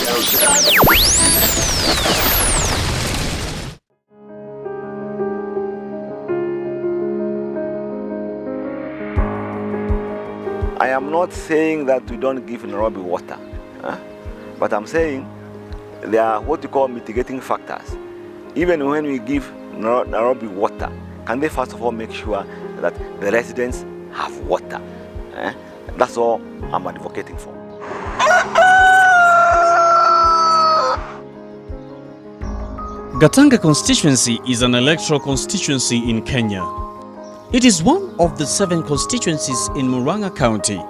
I am not saying that we don't give Nairobi water, but I'm saying there are what you call mitigating factors. Even when we give Nairobi water, can they first of all make sure that the residents have water? That's all I'm advocating for. Gatanga constituency is an electoral constituency in Kenya. It is one of the 7 constituencies in Murang'a County.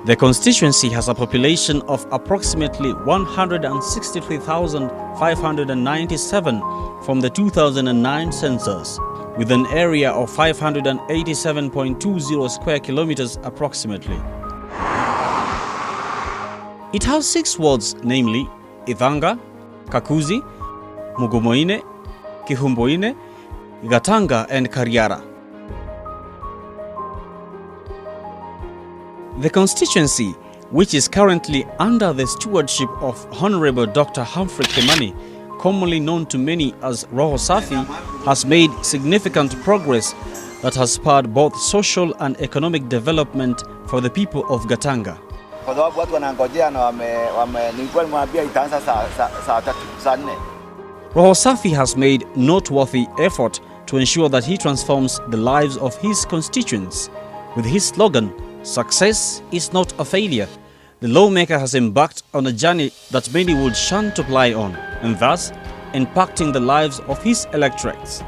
The constituency has a population of approximately 163,597 from the 2009 census, with an area of 587.20 square kilometers approximately. It has 6 wards, namely Gatanga, Kakuzi, Mugumoine, Kihumboine, Gatanga and Kariara. The constituency, which is currently under the stewardship of Honorable Dr. Humphrey Kimani, commonly known to many as Roho Safi, has made significant progress that has spurred both social and economic development for the people of Gatanga. Roho Safi has made noteworthy effort to ensure that he transforms the lives of his constituents. With his slogan, "Success is not a failure," the lawmaker has embarked on a journey that many would shun to ply on, and thus impacting the lives of his electorates.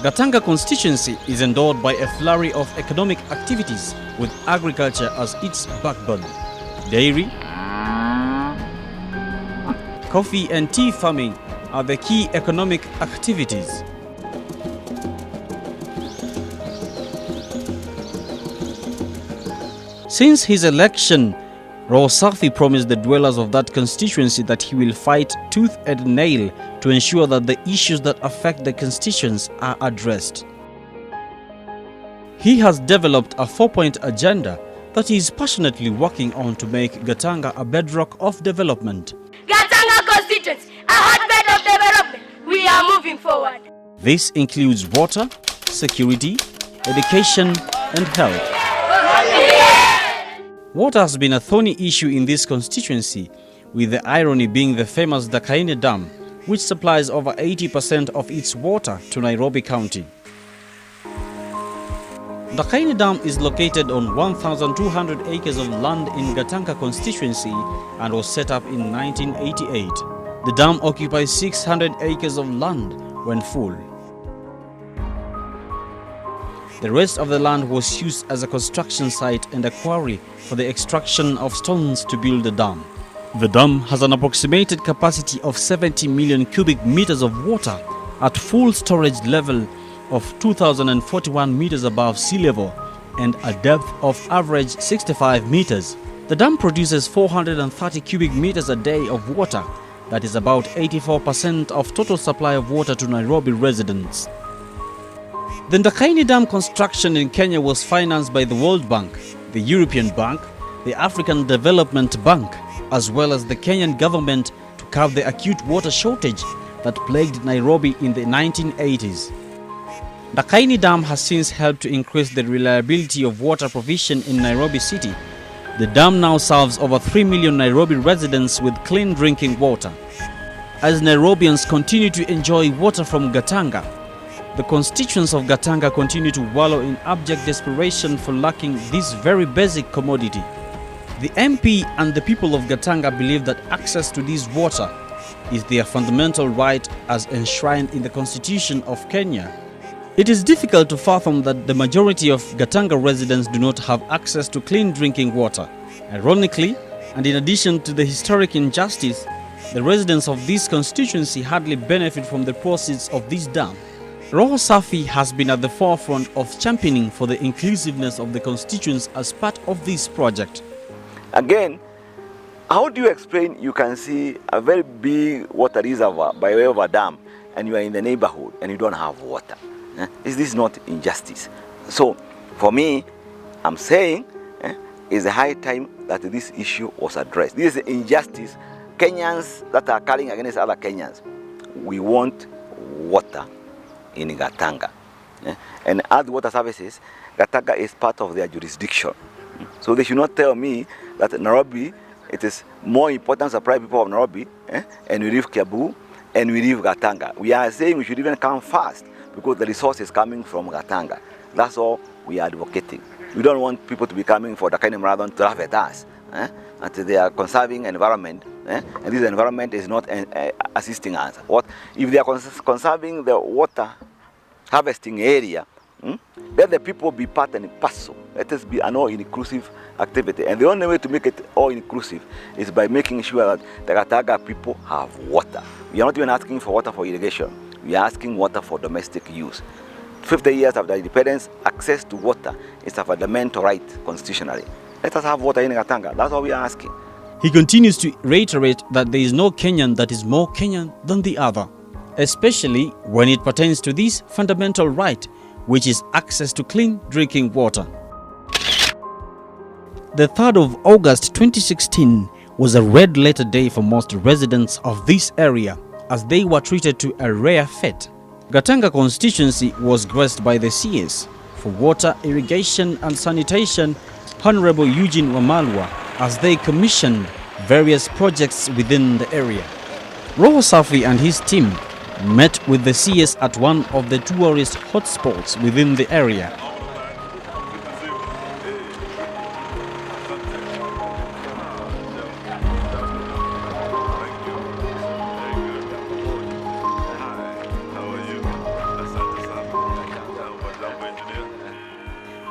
Gatanga constituency is endowed by a flurry of economic activities, with agriculture as its backbone. Dairy, coffee and tea farming are the key economic activities. Since his election, Roho Safi promised the dwellers of that constituency that he will fight tooth and nail to ensure that the issues that affect the constituents are addressed. He has developed a 4-point agenda that he is passionately working on to make Gatanga a bedrock of development. Gatanga constituency, a hotbed of development. We are moving forward. This includes water, security, education, and health. Water has been a thorny issue in this constituency, with the irony being the famous Dakaine Dam, which supplies over 80% of its water to Nairobi County. Dakaine Dam is located on 1,200 acres of land in Gatanga constituency and was set up in 1988. The dam occupies 600 acres of land when full. The rest of the land was used as a construction site and a quarry for the extraction of stones to build the dam. The dam has an approximated capacity of 70 million cubic meters of water at full storage level of 2,041 meters above sea level and a depth of average 65 meters. The dam produces 430 cubic meters a day of water, that is about 84% of total supply of water to Nairobi residents. The Dakaine Dam construction in Kenya was financed by the World Bank, the European Bank, the African Development Bank, as well as the Kenyan government to curb the acute water shortage that plagued Nairobi in the 1980s. Dakaine Dam has since helped to increase the reliability of water provision in Nairobi city. The dam now serves over 3 million Nairobi residents with clean drinking water. As Nairobians continue to enjoy water from Gatanga, the constituents of Gatanga continue to wallow in abject desperation for lacking this very basic commodity. The MP and the people of Gatanga believe that access to this water is their fundamental right as enshrined in the Constitution of Kenya. It is difficult to fathom that the majority of Gatanga residents do not have access to clean drinking water. Ironically, and in addition to the historic injustice, the residents of this constituency hardly benefit from the proceeds of this dam. Roho Safi has been at the forefront of championing for the inclusiveness of the constituents as part of this project. Again, how do you explain you can see a very big water reservoir by way of a dam and you are in the neighborhood and you don't have water? Is this not injustice? So, for me, I'm saying it's a high time that this issue was addressed. This is injustice. Kenyans that are carrying against other Kenyans. We want water in Gatanga. And as water services, Gatanga is part of their jurisdiction. So they should not tell me that Nairobi, it is more important to supply people of Nairobi, and we leave Kiambu and we leave Gatanga. We are saying we should even come first because the resource is coming from Gatanga. That's all we are advocating. We don't want people to be coming for the kind of marathon to laugh at us. That they are conserving environment, and this environment is not assisting us. What if they are conserving the water harvesting area? Let the people be part and parcel. Let us be an all-inclusive activity. And the only way to make it all-inclusive is by making sure that the Gatanga people have water. We are not even asking for water for irrigation. We are asking water for domestic use. 50 years after independence, access to water is a fundamental right constitutionally. Let us have water in Gatanga. That's all we are asking. He continues to reiterate that there is no Kenyan that is more Kenyan than the other, especially when it pertains to this fundamental right, which is access to clean drinking water. The 3rd of August 2016 was a red letter day for most residents of this area as they were treated to a rare fete. Gatanga constituency was graced by the CS for water, irrigation and sanitation, Honorable Eugene Wamalwa, as they commissioned various projects within the area. Roho Safi and his team met with the CS at one of the tourist hotspots within the area.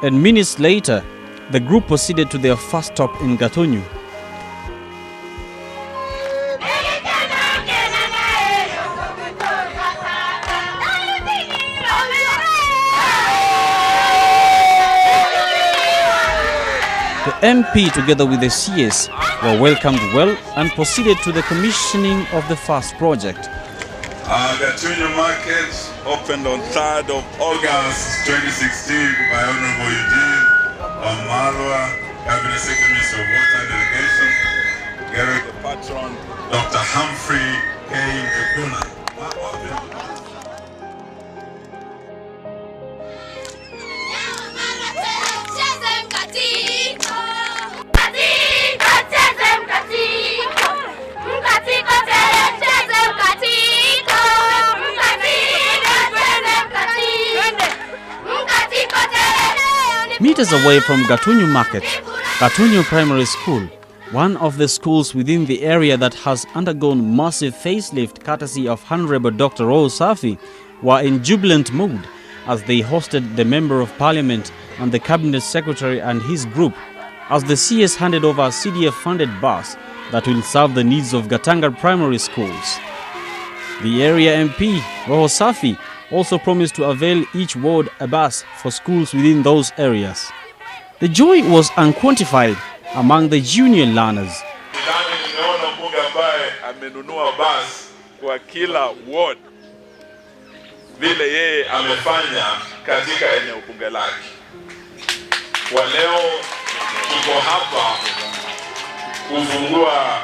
And minutes later, the group proceeded to their first stop in Gatanga. The MP, together with the CS, were welcomed well and proceeded to the commissioning of the first project. Gatanga Market opened on 3rd of August 2016 by Honorable Eugene Wamalwa, Cabinet Secretary Minister of Water and Irrigation, Garrett the Patron, Dr. Humphrey K. Kaguna. Meters away from Gatanga Market, Gatanga Primary School, one of the schools within the area that has undergone massive facelift courtesy of Honorable Dr. Roho Safi, were in jubilant mood as they hosted the Member of Parliament and the Cabinet Secretary and his group as the CS handed over a CDF-funded bus that will serve the needs of Gatanga primary schools. The area MP, Roho Safi, also promised to avail each ward a bus for schools within those areas. The joy was unquantified among the junior learners. Nimeona mbunge ambaye amenunua bus kwa kila ward vile yeye amefanya katika eneo bunge lake. Kwa leo tuko hapa kufungua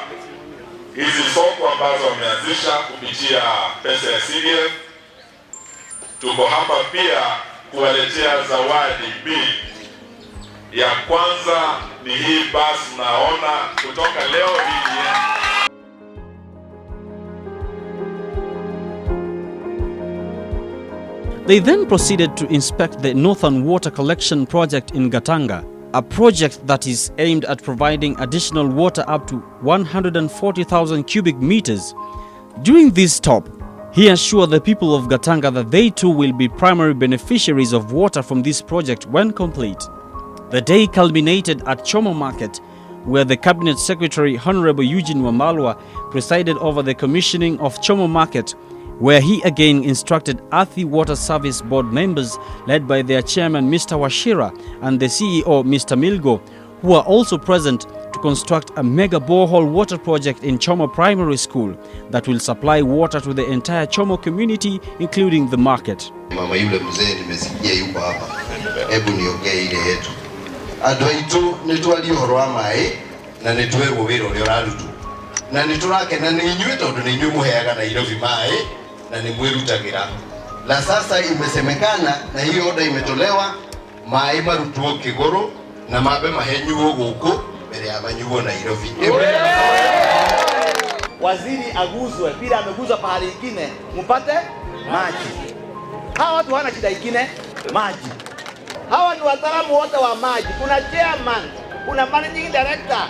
hizi soko ambazo wameanzisha kupitia pesa ya CDF. Tuko hapa pia kuwaletea zawadi mbili. Ya kwanza ni hii basi naona kutoka leo hii. They then proceeded to inspect the Northern Water Collection Project in Gatanga, a project that is aimed at providing additional water up to 140,000 cubic meters. During this stop, he assured the people of Gatanga that they too will be primary beneficiaries of water from this project when complete. The day culminated at Chomo Market, where the Cabinet Secretary Honorable Eugene Wamalwa presided over the commissioning of Chomo Market, where he again instructed Athi Water Service Board members led by their chairman Mr. Washira and the CEO Mr. Milgo, who are also present, to construct a mega borehole water project in Chomo Primary School that will supply water to the entire Chomo community, including the market. Mama yule mzee nimesikia yuko hapa. Hebu niongee ile yetu. Andũ aitũ nĩ twaria ũhoro wa maĩ na nĩ twerwo wĩra ũrĩa ũrarutwo. Na nĩ tũrakena nĩ inyuĩ tondũ nĩ inyuĩ mũheaga Nairobi maĩ na nĩ mwĩrutagĩra. Na sasa imesemekana na hiyo oda imetolewa maĩ marutwo Kiguru na mambe mahenyuo gũkũ mbere ya manyuo Nairobi. Waziri aguzwe bila ameguzwa pahali ingine mpate maji. Hawa watu hawana shida ingine, maji. Hawa ni wataalamu wote wa maji. Kuna chairman, kuna managing director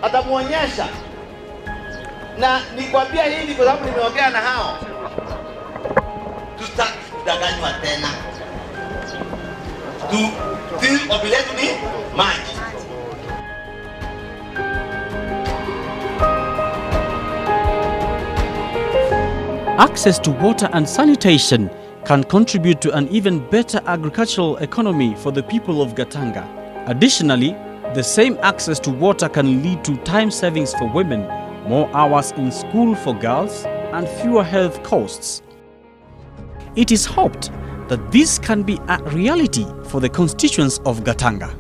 atamuonyesha. Na nikwambia hili kwa sababu nimeongea na hao. Tutadanganywa tena. Ombi letu ni maji. Access to water and sanitation can contribute to an even better agricultural economy for the people of Gatanga. Additionally, the same access to water can lead to time savings for women, more hours in school for girls, and fewer health costs. It is hoped that this can be a reality for the constituents of Gatanga.